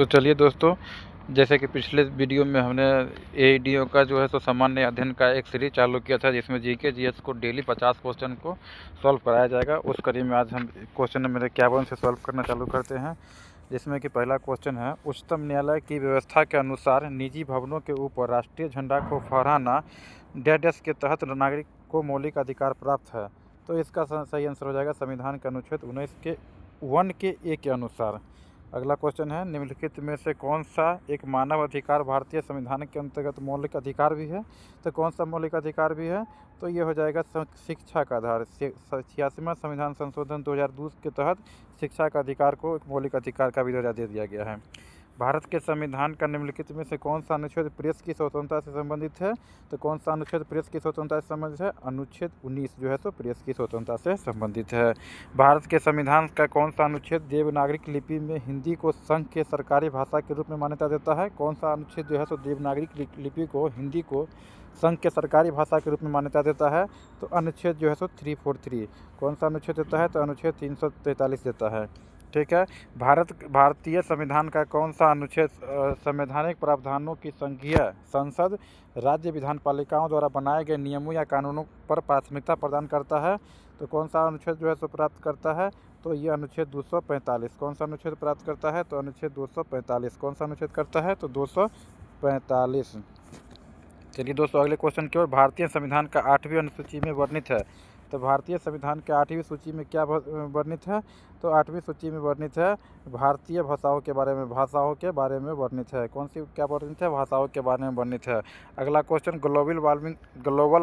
तो चलिए दोस्तों, जैसे कि पिछले वीडियो में हमने एईडीओ का जो है सो सामान्य अध्ययन का एक सीरीज चालू किया था, जिसमें जीके जीएस को डेली 50 क्वेश्चन को सॉल्व कराया जाएगा। उस कड़ी में आज हम क्वेश्चन नंबर 51 से सॉल्व करना चालू करते हैं, जिसमें कि पहला क्वेश्चन है, उच्चतम न्यायालय की व्यवस्था के अनुसार निजी भवनों के ऊपर राष्ट्रीय झंडा को फहराना डैश के तहत नागरिक को मौलिक अधिकार प्राप्त है। तो इसका सही आंसर हो जाएगा संविधान के अनुच्छेद 19 के 1 के ए के अनुसार। अगला क्वेश्चन है, निम्नलिखित में से कौन सा एक मानव अधिकार भारतीय संविधान के अंतर्गत मौलिक अधिकार भी है? तो कौन सा मौलिक अधिकार भी है? तो ये हो जाएगा शिक्षा का आधार। 86वां संविधान संशोधन 2002 के तहत शिक्षा का अधिकार को एक मौलिक अधिकार का भी दर्जा दे दिया गया है। भारत के संविधान का निम्नलिखित में से कौन सा अनुच्छेद प्रेस की स्वतंत्रता से संबंधित है? तो कौन सा अनुच्छेद प्रेस की स्वतंत्रता से संबंधित है? अनुच्छेद 19 जो है तो प्रेस की स्वतंत्रता से संबंधित है। भारत के संविधान का कौन सा अनुच्छेद देवनागरी लिपि में हिंदी को संघ के सरकारी भाषा के रूप में मान्यता देता है? कौन सा अनुच्छेद जो है तो देवनागरी लिपि को हिंदी को संघ के सरकारी भाषा के रूप में मान्यता देता है? तो अनुच्छेद जो है सो 343। कौन सा अनुच्छेद देता है? तो अनुच्छेद 343 देता है। ठीक है। भारतीय संविधान का कौन सा अनुच्छेद संवैधानिक प्रावधानों की संघीय संसद राज्य विधानपालिकाओं द्वारा बनाए गए नियमों या कानूनों पर प्राथमिकता प्रदान करता है? तो कौन सा अनुच्छेद जो है सो प्राप्त करता है? तो ये अनुच्छेद 245। कौन सा अनुच्छेद प्राप्त करता है? तो अनुच्छेद 245। कौन सा अनुच्छेद करता है? तो 245। चलिए दोस्तों, अगले क्वेश्चन की ओर। भारतीय संविधान का 8वीं अनुसूची में वर्णित है। तो भारतीय संविधान के 8वीं सूची में क्या वर्णित है? तो 8वीं सूची में वर्णित है भारतीय भाषाओं के बारे में वर्णित है। कौन सी क्या वर्णित है? भाषाओं के बारे में वर्णित है। अगला क्वेश्चन, ग्लोबल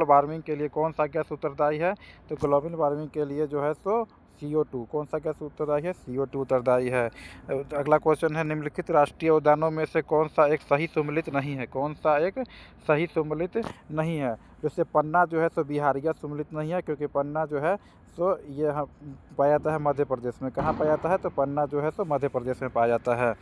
वार्मिंग के लिए कौन सा गैस उत्तरदायी है? तो ग्लोबल वार्मिंग के लिए जो है सो CO2। कौन सा गैस उत्तरदायी है? CO2 उत्तरदायी है। अगला क्वेश्चन है, निम्नलिखित राष्ट्रीय उद्यानों में से कौन सा एक सही सम्मिलित नहीं है? कौन सा एक सही सम्मिलित नहीं है? जैसे पन्ना जो है सो बिहारिया सम्मिलित नहीं है, क्योंकि पन्ना जो है सो ये पाया जाता है मध्य प्रदेश में। कहाँ पाया जाता है? तो पन्ना जो है सो मध्य प्रदेश में पाया जाता है।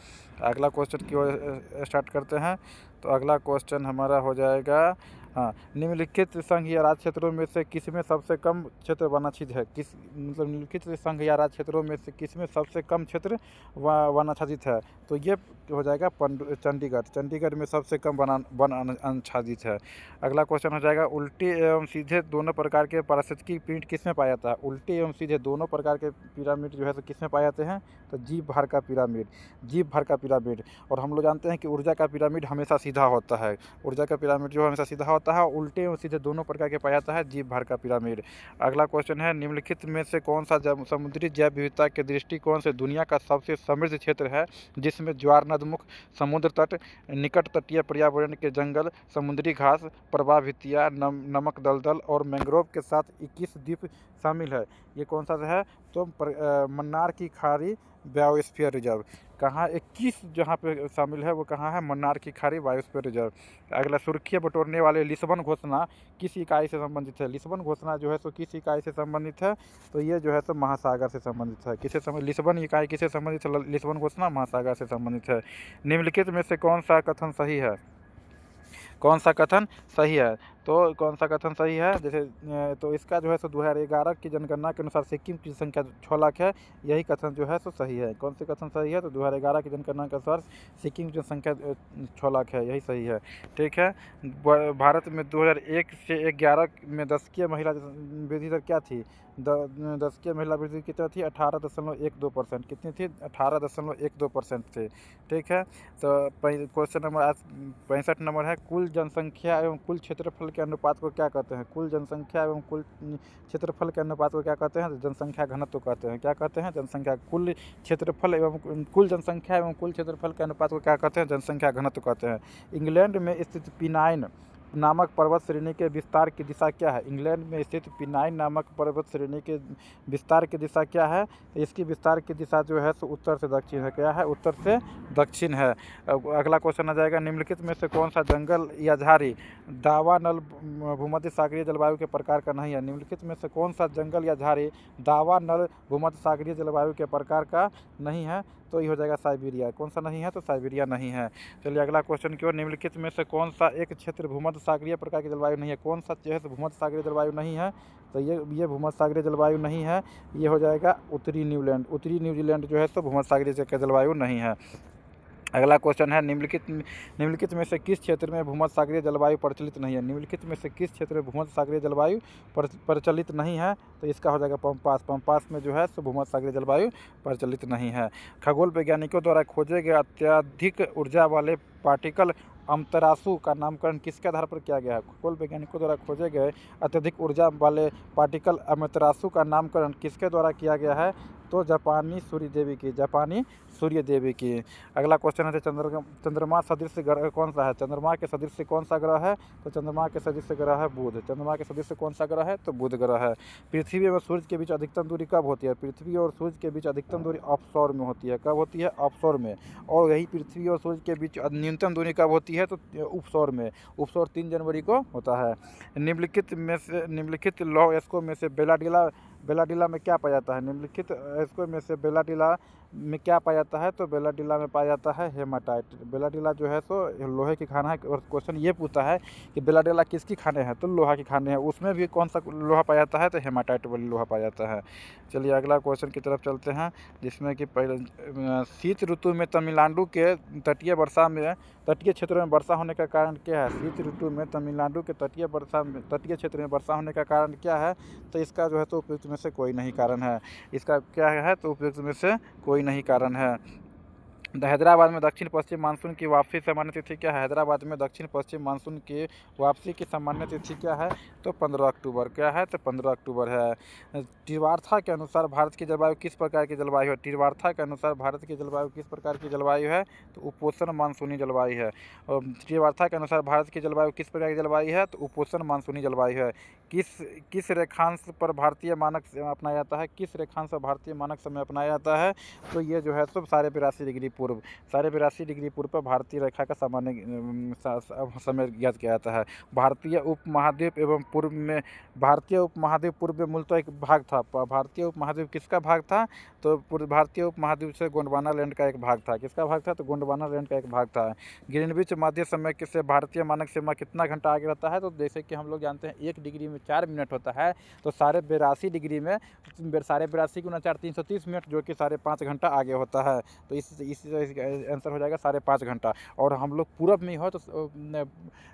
अगला क्वेश्चन की ओर स्टार्ट करते हैं। तो अगला क्वेश्चन हमारा हो जाएगा, हाँ, निम्नलिखित संघ या राज्य क्षेत्रों में से किसमें सबसे कम क्षेत्र वनाच्छादित है? निम्नलिखित संघ या राज्य क्षेत्रों में से किसमें सबसे कम क्षेत्र वनाच्छादित है? तो ये हो जाएगा चंडीगढ़। चंडीगढ़ में सबसे कम वन आच्छादित है। अगला क्वेश्चन हो जाएगा, उल्टे एवं सीधे दोनों प्रकार के पारिस्थितिकी पिंड किसमें पाया जाता है? उल्टे एवं सीधे दोनों प्रकार के पिरामिड जो है तो किसमें पाए जाते हैं? तो जीव भार का पिरामिड। और हम लोग जानते हैं कि ऊर्जा का पिरामिड हमेशा सीधा होता है। ऊर्जा का पिरामिड जो हमेशा सीधा होता है, उल्टे एवं सीधे दोनों प्रकार के पाया जाता है जीव भार का पिरामिड। अगला क्वेश्चन है, निम्नलिखित में से कौन सा समुद्री जैव विविधता के दृष्टिकोण से दुनिया का सबसे समृद्ध क्षेत्र है, जिसमें ज्वार नदमुख, समुद्र तट, निकट तटीय पर्यावरण के जंगल, समुद्री घास, प्रवाह भित्तियाँ, नमक दलदल और मैंग्रोव के साथ 21 द्वीप शामिल है? ये कौन सा है? तो मन्नार की खाड़ी बायोस्फीयर रिजर्व। कहाँ 21 जहाँ पे शामिल है वो कहाँ है? मन्नार की खाड़ी बायोस्फीयर रिजर्व। अगला, सुर्खियाँ बटोरने वाले लिस्बन घोषणा किस इकाई से संबंधित है? लिस्बन घोषणा जो है तो किस इकाई से संबंधित है? तो ये जो है तो महासागर से संबंधित है। किससे संबंधित? लिस्बन इकाई किससे संबंधित है? लिस्बन घोषणा महासागर से संबंधित है। निम्नलिखित में से कौन सा कथन सही है? कौन सा कथन सही है? तो कौन सा कथन सही है? जैसे तो इसका जो है सो 2011 की जनगणना के अनुसार सिक्किम की संख्या 6 लाख है। यही कथन जो है सो सही है। कौन सी कथन सही है? तो 2011 की जनगणना के अनुसार सिक्किम की संख्या 6 लाख है, यही सही है। ठीक है। भारत में 2001 से 2011 में दशकीय महिला वृद्धि दर क्या थी? दशकीय महिला वृद्धि कितना थी? 18.12%। कितनी थी? 18.12% थे। ठीक है। तो क्वेश्चन नंबर आज 65 नंबर है, कुल जनसंख्या एवं कुल क्षेत्रफल के अनुपात को क्या कहते हैं? कुल जनसंख्या एवं कुल क्षेत्रफल के अनुपात को क्या कहते हैं? तो जनसंख्या घनत्व कहते हैं। क्या कहते हैं? जनसंख्या कुल क्षेत्रफल एवं कुल जनसंख्या एवं कुल क्षेत्रफल के अनुपात को क्या कहते हैं? जनसंख्या घनत्व कहते हैं। इंग्लैंड में स्थित पिनाइन नामक पर्वत श्रेणी के विस्तार की दिशा क्या है? इंग्लैंड में स्थित पिनाइन नामक पर्वत श्रेणी के विस्तार की दिशा क्या है? इसकी विस्तार की दिशा जो है तो उत्तर से दक्षिण है। क्या है? उत्तर से दक्षिण है। अगला क्वेश्चन आ जाएगा, निम्नलिखित में से कौन सा जंगल या झाड़ी दावानल भूमध्य सागरीय जलवायु के प्रकार का नहीं है? निम्नलिखित में से कौन सा जंगल या झाड़ी दावानल भूमध्य सागरीय जलवायु के प्रकार का नहीं है? तो ये हो जाएगा साइबेरिया। कौन सा नहीं है? तो साइबेरिया नहीं है। चलिए अगला क्वेश्चन की ओर, निम्नलिखित में से कौन सा एक क्षेत्र भूमध्य सागरीय प्रकार की जलवायु नहीं है? कौन सा जो है तो भूमध्य सागरीय जलवायु नहीं है? तो ये भूमध्य सागरीय जलवायु नहीं है। ये हो जाएगा उत्तरी न्यूजीलैंड। उत्तरी न्यूजीलैंड जो है तो भूमध्य सागरीय जलवायु नहीं है। अगला क्वेश्चन है निम्नलिखित में से किस क्षेत्र में भूमध्यसागरीय जलवायु प्रचलित नहीं है। निम्नलिखित में से किस क्षेत्र में भूमध्यसागरीय जलवायु प्रचलित नहीं है, तो इसका हो जाएगा पंपास में जो है सो भूमध्यसागरीय जलवायु प्रचलित नहीं है। खगोल वैज्ञानिकों द्वारा खोजे गए अत्यधिक ऊर्जा वाले पार्टिकल अमतरासु का नामकरण किसके आधार पर किया गया है। खगोल वैज्ञानिकों द्वारा खोजे गए अत्यधिक ऊर्जा वाले पार्टिकल अमतरासु का नामकरण किसके द्वारा किया गया है, तो जापानी सूर्य देवी की। अगला क्वेश्चन है चंद्रमा सदृश ग्रह कौन सा है। चंद्रमा के सदृश कौन सा ग्रह है, तो चंद्रमा के सदृश ग्रह है बुध। चंद्रमा के सदृश कौन सा ग्रह है, तो बुध ग्रह है। पृथ्वी और सूर्य के बीच अधिकतम दूरी कब होती है। पृथ्वी और सूर्य के बीच अधिकतम दूरी ऑफशोर में होती है। कब होती है, ऑफशोर में। और यही पृथ्वी और सूर्य के बीच न्यूनतम दूरी कब होती है, तो उपशोर में। उपशोर 3 जनवरी को होता है। निम्नलिखित लौह अयस्कों में से बेलाडीला में क्या पाया जाता है। निम्नलिखित अयस्कों में से बेलाडीला में क्या पाया जाता है, तो बेलाडीला में पाया जाता है हेमाटाइट। बेलाडीला जो है सो लोहे की खान है। और क्वेश्चन ये पूछता है कि बेलाडीला किसकी खाने हैं, तो लोहा की खाने हैं। उसमें भी कौन सा लोहा पाया जाता है, तो हेमाटाइट वाली लोहा पाया जाता है। चलिए अगला क्वेश्चन की तरफ चलते हैं, जिसमें कि पहले शीत ऋतु में तमिलनाडु के तटीय क्षेत्रों में वर्षा होने का कारण क्या है। शीत ऋतु में तमिलनाडु के तटीय क्षेत्र में वर्षा होने का कारण क्या है, तो इसका जो है तो उपयुक्त में से कोई नहीं कारण है। इसका क्या है, तो उपयुक्त में से कोई नहीं कारण है। हैदराबाद में दक्षिण पश्चिम मानसून की वापसी सामान्य तिथि क्या है। हैदराबाद में दक्षिण पश्चिम मानसून की वापसी की सामान्य तिथि क्या है, तो 15 अक्टूबर। क्या है, तो 15 अक्टूबर है। टिवार्था के अनुसार भारत की जलवायु किस प्रकार की जलवायु है। टिवार्था के अनुसार भारत की जलवायु किस प्रकार की जलवायु है, तो उपोष्ण मानसूनी जलवायु है। और टिवार्था के अनुसार भारत की जलवायु किस प्रकार की जलवायु है, तो उपोष्ण मानसूनी जलवायु है। किस रेखांश पर भारतीय मानक अपनाया जाता है। किस रेखांश पर भारतीय मानक समय अपनाया जाता है, तो ये जो है सब 82.5 डिग्री पूर्व। 82.5 डिग्री पूर्व पर भारतीय रेखा का सामान्य समय ज्ञात किया जाता है। भारतीय उपमहाद्वीप पूर्व में मूलतः एक भाग था। भारतीय उपमहाद्वीप किसका भाग था, तो भारतीय उपमहाद्वीप से गोंडवाना लैंड का एक भाग था। किसका भाग था, तो गोंडवाना लैंड का एक भाग था। ग्रीनविच मध्य समय से भारतीय मानक सीमा कितना घंटा आगे रहता है, तो जैसे कि हम लोग जानते हैं 1 डिग्री में 4 मिनट होता है, तो 82.5 डिग्री में 82 गुना 4 330 मिनट, जो कि 5.5 घंटा आगे होता है। तो इस आंसर हो जाएगा 5.5 घंटा। और हम लोग पूरब में हो तो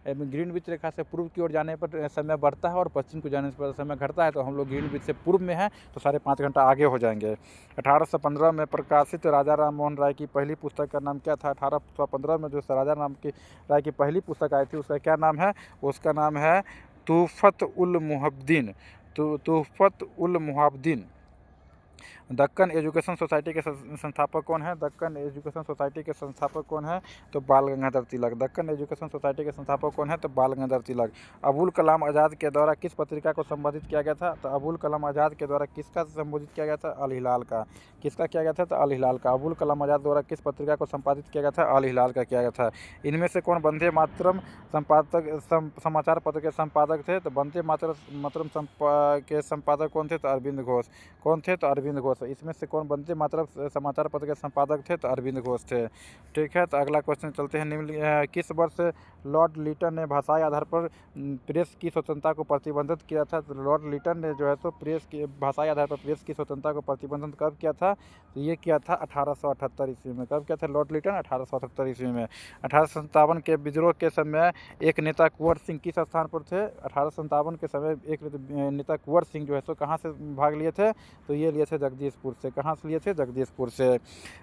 ग्रीनविच रेखा से पूर्व की ओर जाने पर समय बढ़ता है और पश्चिम को जाने पर समय घटता है। तो हम लोग ग्रीनविच से पूर्व में हैं तो 5.5 घंटा आगे हो जाएंगे। 1815 में प्रकाशित राजा राम मोहन राय की पहली पुस्तक का नाम क्या था। 1815 में जो राजा राय की पहली पुस्तक आई थी उसका क्या नाम है, उसका नाम है तूफ़त उल मुहाब्बदीन। दक्कन एजुकेशन सोसाइटी के संस्थापक कौन है। दक्कन एजुकेशन सोसाइटी के संस्थापक कौन है, तो बाल गंगाधर तिलक। दक्कन एजुकेशन सोसाइटी के संस्थापक कौन है, तो बाल गंगाधर तिलक। अबुल कलाम आज़ाद के द्वारा किस पत्रिका को संपादित किया गया था, तो अबुल कलाम आज़ाद के द्वारा किसका संबोधित किया गया था, अल हिलाल का। किसका किया गया था, तो अल हिलाल का। अबुल कलाम आज़ाद द्वारा किस पत्रिका को संपादित किया गया था, अल हिलाल का किया गया था। इनमें से कौन वंदे मातरम समाचार पत्र के संपादक थे, तो वंदे मातरम के संपादक कौन थे, तो अरविंद घोष। कौन थे, तो अरविंद घोष। इसमें से कौन वंदे मातरम समाचार पत्र के संपादक थे, तो अरविंद घोष थे। ठीक है, तो अगला क्वेश्चन चलते हैं। किस वर्ष लॉर्ड लिटन ने भाषाई आधार पर प्रेस की स्वतंत्रता को प्रतिबंधित किया था। तो लॉर्ड लिटन ने जो है तो भाषाई आधार पर प्रेस की स्वतंत्रता को प्रतिबंधित कब किया था, तो ये किया था 1878 ईस्वी में। कब किया था लॉर्ड लिटन, 1878 ईस्वी में। 1857 के विद्रोह के समय एक नेता कुंवर सिंह किस स्थान पर थे। 1857 के समय एक नेता कुंवर सिंह जो है तो कहाँ से भाग लिए थे, तो ये लिए थे जगदीशपुर से। कहाँ से लिए थे, जगदीशपुर से।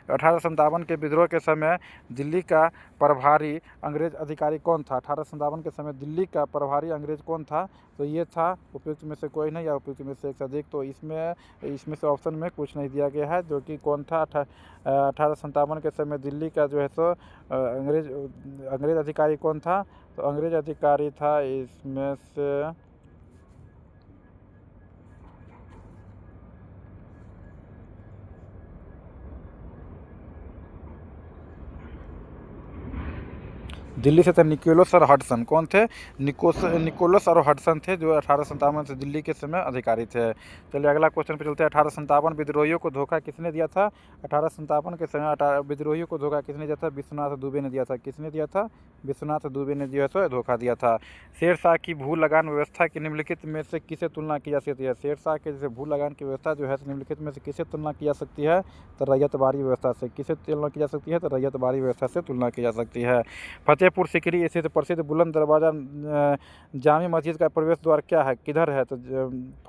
1857 के विद्रोह के समय दिल्ली का प्रभारी अंग्रेज अधिकारी कौन था। 1857 के समय दिल्ली का प्रभारी अंग्रेज कौन था, तो ये था उपयुक्त में से कोई नहीं या उपयुक्त में से एक से अधिक। तो इसमें से ऑप्शन में कुछ नहीं दिया गया है, जो कि कौन था। 1857 के समय दिल्ली का जो है तो अंग्रेज अधिकारी कौन था, तो अंग्रेज अधिकारी था इसमें से दिल्ली से थे निकोलस और हडसन। कौन थे? निकोलस और हडसन थे, जो 1857 से दिल्ली के समय अधिकारी थे। चलिए अगला क्वेश्चन पे चलते हैं। 1857 विद्रोहियों को धोखा किसने दिया था? 1857 के समय विद्रोहियों को धोखा किसने दिया था? विश्वनाथ दुबे ने दिया था। किसने दिया था? विश्वनाथ दुबे ने जो है सो धोखा दिया था। शेरशाह की भू लगान व्यवस्था की निम्नलिखित में से किसे तुलना की जा सकती है? शेरशाह के जैसे भू लगान की व्यवस्था जो है निम्नलिखित में से किसे तुलना की जा सकती है? तो रैयतबारी व्यवस्था से। किसे तुलना की जा सकती है? तो रैयतबारी व्यवस्था से तुलना की जा सकती है। फतेहपुर सीकरी स्थित प्रसिद्ध बुलंद दरवाज़ा जामी मस्जिद का प्रवेश द्वार क्या है, किधर है? तो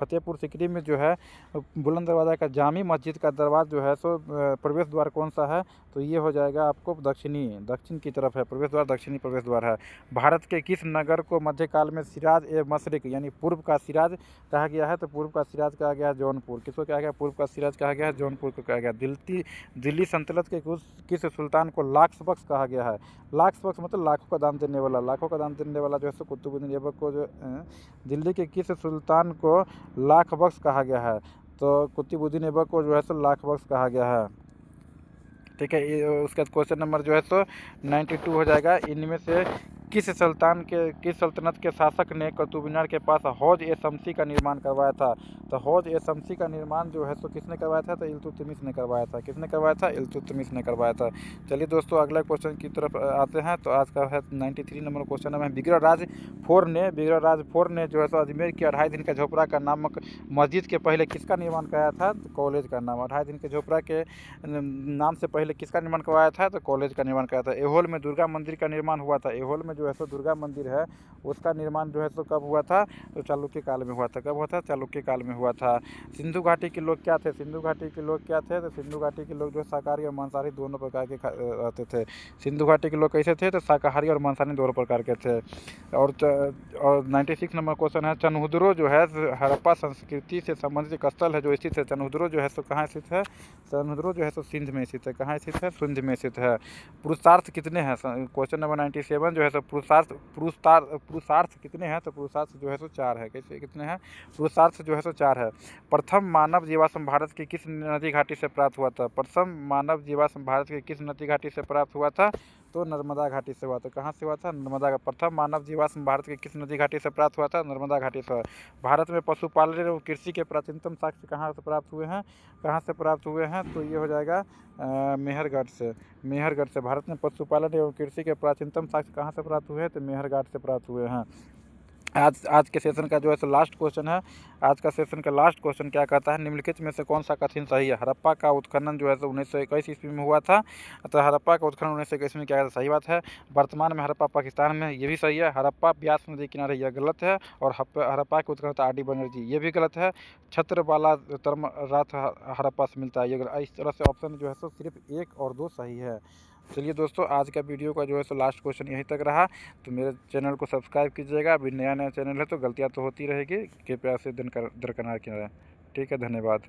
फतेहपुर सीकरी में जो है बुलंद दरवाज़ा का जामी मस्जिद का दरवाज़ा जो है सो प्रवेश द्वार कौन सा है? तो ये हो जाएगा आपको दक्षिण की तरफ है प्रवेश द्वार, दक्षिणी प्रवेश द्वार है। भारत के किस नगर को मध्यकाल में सिराज ए मशरिक यानी पूर्व का सिराज कहा गया है? तो पूर्व का सिराज कहा गया है जौनपुर। किसको कहा गया? पूर्व का सिराज कहा गया है जौनपुर को कहा गया। दिल्ली सल्तनत के किस सुल्तान को लाक्स बख्श कहा गया है? लाक्स बख्श मतलब लाखों का दान देने वाला। लाखों का दान देने वाला जो है सो कुतुबुद्दीन ऐबक को जो दिल्ली के किस सुल्तान को लाख बख्श कहा गया है? तो कुतुबुद्दीन ऐबक को जो है सो लाख बख्श कहा गया है। ठीक है, उसका क्वेश्चन नंबर जो है सो 92 हो जाएगा। इनमें से किस सल्तनत के शासक ने कुतुब मीनार के पास हौज ए शम्सी का निर्माण करवाया था? तो हौज ए शम्सी का निर्माण जो है सो किसने करवाया था? तो इल्तुतमिश ने करवाया था। किसने करवाया था? इल्तुतमिश ने करवाया था। चलिए दोस्तों अगला क्वेश्चन की तरफ आते हैं। तो आज का है 93 नंबर क्वेश्चन है। बिगड़ाराज फोर ने जो है सो अजमेर की 2.5 दिन का झोपड़ा का नामक मस्जिद के पहले किसका निर्माण कराया था? तो कॉलेज का नाम। 2.5 दिन के झोपड़ा के नाम से पहले किसका निर्माण करवाया था? तो कॉलेज का निर्माण कराया था। ऐहोल में दुर्गा मंदिर का निर्माण हुआ था। ऐहोल में जो है सो दुर्गा मंदिर है उसका निर्माण जो है सो कब हुआ था? तो चालुक्य काल में हुआ था। कब हुआ था? चालुक्य काल में हुआ था। सिंधु घाटी के लोग क्या थे? सिंधु घाटी के लोग क्या थे? तो सिंधु घाटी के लोग जो शाकाहारी और मांसाहारी दोनों प्रकार के रहते थे। सिंधु घाटी के लोग कैसे थे? तो शाकाहारी और मांसाहारी दोनों प्रकार के थे। और 96 नंबर क्वेश्चन है। चनहुदरो जो है हड़प्पा संस्कृति से संबंधित एक स्थल है जो स्थित है। चनहुदरो जो है सो कहाँ स्थित है? चनहुदरो जो है सो सिंध में स्थित है। कहाँ स्थित है? सिंध में स्थित है। पुरुषार्थ कितने हैं? क्वेश्चन नंबर 97 जो है सो पुरुषार्थ कितने हैं? तो पुरुषार्थ जो है सो 4 है। कैसे कितने हैं? पुरुषार्थ जो है सो 4 है। प्रथम मानव जीवाश्म भारत की किस नदी घाटी से प्राप्त हुआ था? प्रथम मानव जीवाश्म भारत की किस नदी घाटी से प्राप्त हुआ था? तो नर्मदा घाटी से हुआ था। कहाँ से हुआ था? नर्मदा का। प्रथम मानव जीवाश्म भारत के किस नदी घाटी से प्राप्त हुआ था? नर्मदा घाटी से। भारत में पशुपालन एवं कृषि के प्राचीनतम साक्ष्य कहाँ से प्राप्त हुए हैं? कहाँ से प्राप्त हुए हैं? तो ये हो जाएगा मेहरगढ़ से। मेहरगढ़ से भारत में पशुपालन एवं कृषि के प्राचीनतम साक्ष्य कहाँ से प्राप्त हुए हैं? तो मेहरगढ़ से प्राप्त हुए हैं। आज के सेशन का जो है सो लास्ट क्वेश्चन है। आज का सेशन का लास्ट क्वेश्चन क्या कहता है? निम्नलिखित में से कौन सा कथन सही है? हड़प्पा का उत्खनन जो है सो 1921 ईस्वी में हुआ था। तो हड़प्पा का उत्खनन 1921 में क्या सही बात है। वर्तमान में हड़प्पा पाकिस्तान में, ये भी सही है। हड़प्पा ब्यास नदी किनारे, यह गलत है। और हड़प्पा के उत्खनन आर डी बनर्जी, ये भी गलत है। छत्रबाला रात हड़प्पा से मिलता है, ये इस तरह से ऑप्शन जो है सो सिर्फ 1 और 2 सही है। चलिए दोस्तों आज का वीडियो का जो है सो लास्ट क्वेश्चन यहीं तक रहा। तो मेरे चैनल को सब्सक्राइब कीजिएगा। अभी नया चैनल है तो गलतियाँ तो होती रहेगी, कृपया से दरकिनार किया। ठीक है, धन्यवाद।